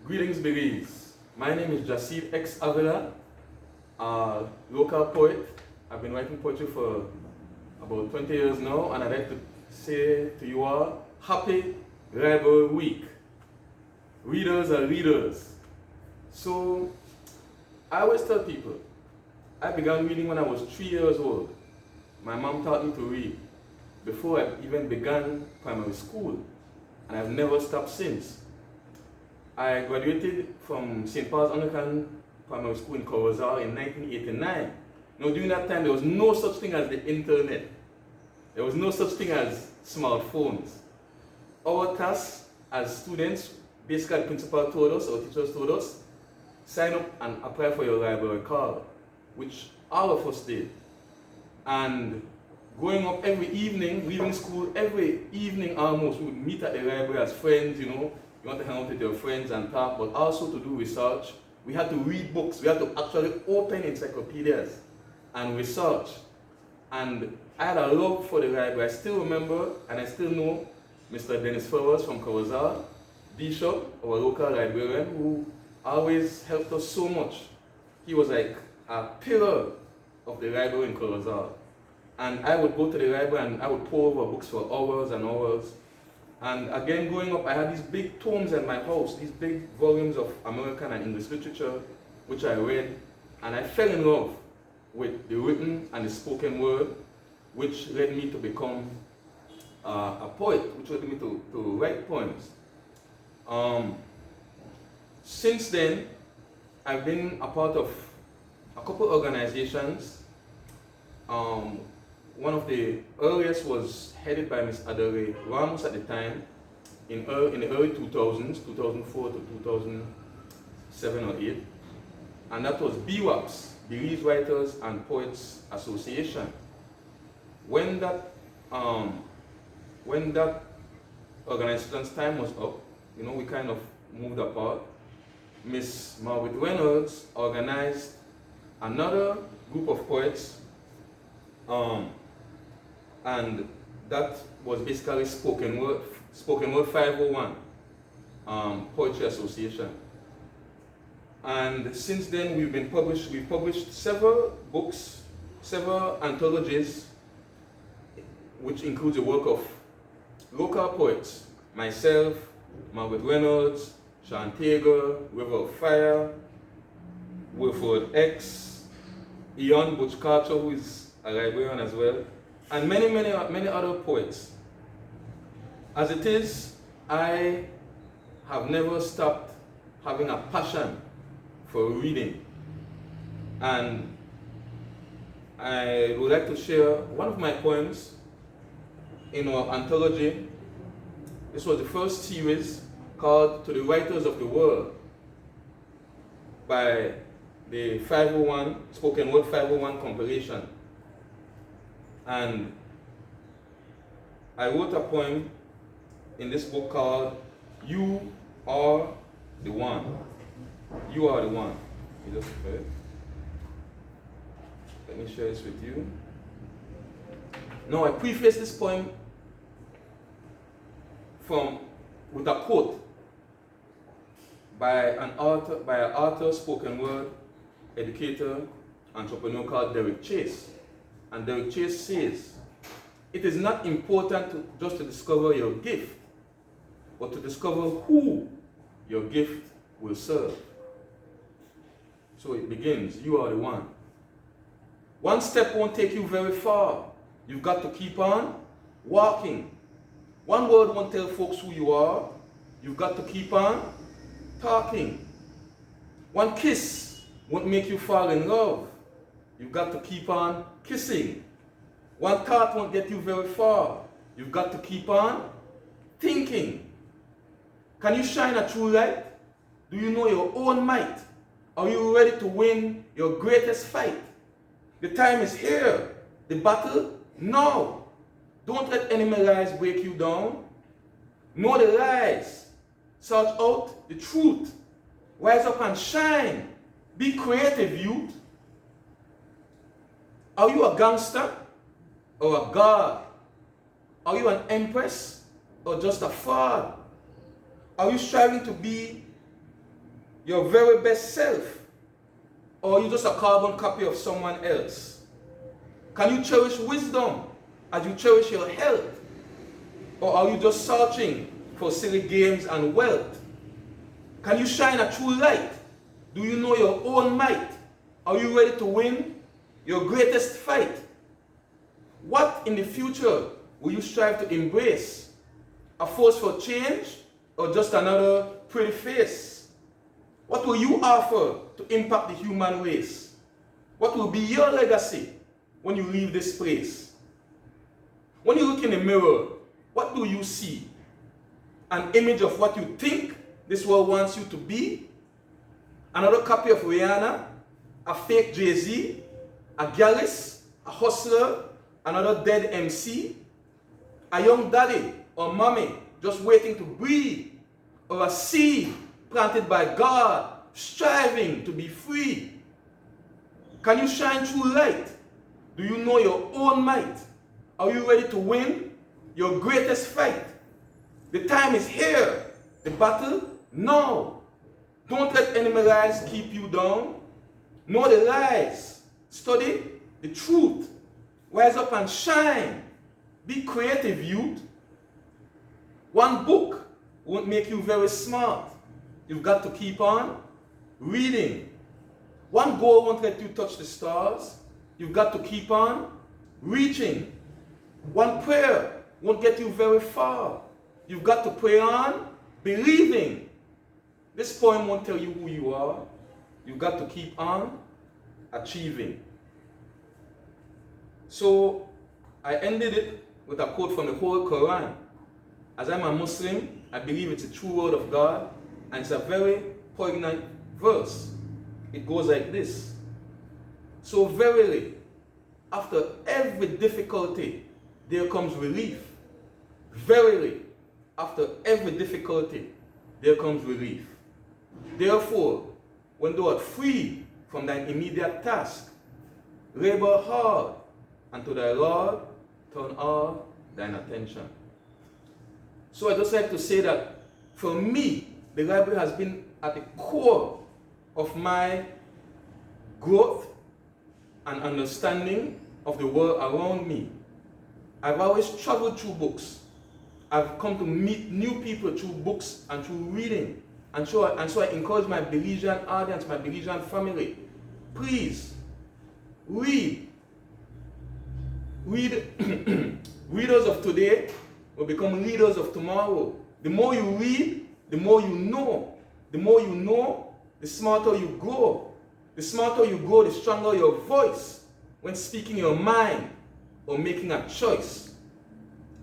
Greetings, Belize. My name is Jahseed X Avila, a local poet. I've been writing poetry for about 20 years now, and I'd like to say to you all, Happy Library Week. Readers are leaders. So, I always tell people, I began reading when I was 3 years old. My mom taught me to read before I even began primary school, and I've never stopped since. I graduated from St. Paul's Anglican Primary School in Corozal in 1989. Now, during that time, there was no such thing as the internet. There was no such thing as smartphones. Our task as students, basically the principal told us, our teachers told us, sign up and apply for your library card, which all of us did. And growing up every evening, leaving school every evening almost, we would meet at the library as friends, you know. You want to hang out with your friends and talk, but also to do research. We had to read books. We had to actually open encyclopedias and research. And I had a love for the library. I still remember, and I still know, Mr. Dennis Flowers from Corozal, Bishop, our local librarian, who always helped us so much. He was like a pillar of the library in Corozal. And I would go to the library and I would pore over books for hours and hours. And again, growing up, I had these big tomes in my house, these big volumes of American and English literature, which I read, and I fell in love with the written and the spoken word, which led me to become a poet, which led me to write poems. Since then, I've been a part of a couple organizations. One of the earliest was headed by Ms. Adere Ramos at the time, in the early 2000s, 2004 to 2007 or 8. And that was BWAPS, Belize Writers and Poets Association. When that organization's time was up, you know, we kind of moved apart. Miss Margaret Reynolds organized another group of poets, and that was basically Spoken Word 501 Poetry Association. And since then we've published several books, several anthologies, which includes the work of local poets, myself, Margaret Reynolds, Sean Tager, River of Fire, Wilford X, Ian Butch Carter, who is a librarian as well, and many other poets. As it is, I have never stopped having a passion for reading. And I would like to share one of my poems in our anthology. This was the first series called To the Writers of the World by the 501, Spoken Word 501 compilation. And I wrote a poem in this book called You Are the One. You Are the One. You just heard. Let me share this with you. Now I preface this poem with a quote by an author, spoken word, educator, entrepreneur called Derek Chase. And Derek Chase says, it is not important just to discover your gift, but to discover who your gift will serve. So it begins, you are the one. One step won't take you very far. You've got to keep on walking. One word won't tell folks who you are. You've got to keep on talking. One kiss won't make you fall in love. You've got to keep on kissing. One thought won't get you very far. You've got to keep on thinking. Can you shine a true light? Do you know your own might? Are you ready to win your greatest fight? The time is here. The battle now. Don't let enemy lies break you down. Know the lies. Search out the truth. Rise up and shine. Be creative, youth. Are you a gangster or a god? Are you an empress or just a fraud? Are you striving to be your very best self? Or are you just a carbon copy of someone else? Can you cherish wisdom as you cherish your health? Or are you just searching for silly games and wealth? Can you shine a true light? Do you know your own might? Are you ready to win your greatest fight? What in the future will you strive to embrace? A force for change or just another pretty face? What will you offer to impact the human race? What will be your legacy when you leave this place? When you look in the mirror, what do you see? An image of what you think this world wants you to be? Another copy of Rihanna? A fake Jahseed? A gallus? A hustler? Another dead MC? A young daddy or mommy just waiting to breathe? Or a seed planted by God, striving to be free? Can you shine true light? Do you know your own might? Are you ready to win your greatest fight? The time is here. The battle, now. Don't let enemy lies keep you down. Know the lies. Study the truth. Rise up and shine. Be creative, youth. One book won't make you very smart. You've got to keep on reading. One goal won't let you touch the stars. You've got to keep on reaching. One prayer won't get you very far. You've got to pray on believing. This poem won't tell you who you are. You've got to keep on achieving. So I ended it with a quote from the whole Quran. As I'm a Muslim, I believe it's a true word of God, and it's a very poignant verse. It goes like this. So verily, after every difficulty, there comes relief. Verily, after every difficulty, there comes relief. Therefore, when thou art free from thine immediate task, labor hard, and to thy Lord turn all thine attention. So I just like to say that for me, the library has been at the core of my growth and understanding of the world around me. I've always traveled through books. I've come to meet new people through books and through reading. And so I encourage my Belizean audience, my Belizean family, please read. Readers of today will become leaders of tomorrow. The more you read, the more you know. The more you know, the smarter you grow. The smarter you grow, the stronger your voice when speaking your mind or making a choice.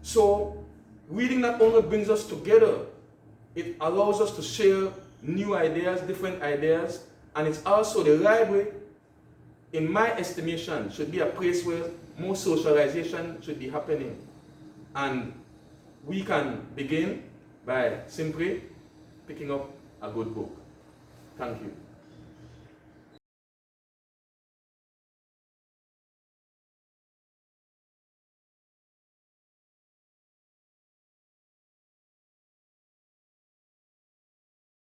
So, reading not only brings us together, it allows us to share new ideas, different ideas, and it's also the library, in my estimation, should be a place where more socialization should be happening. And we can begin by simply picking up a good book. Thank you.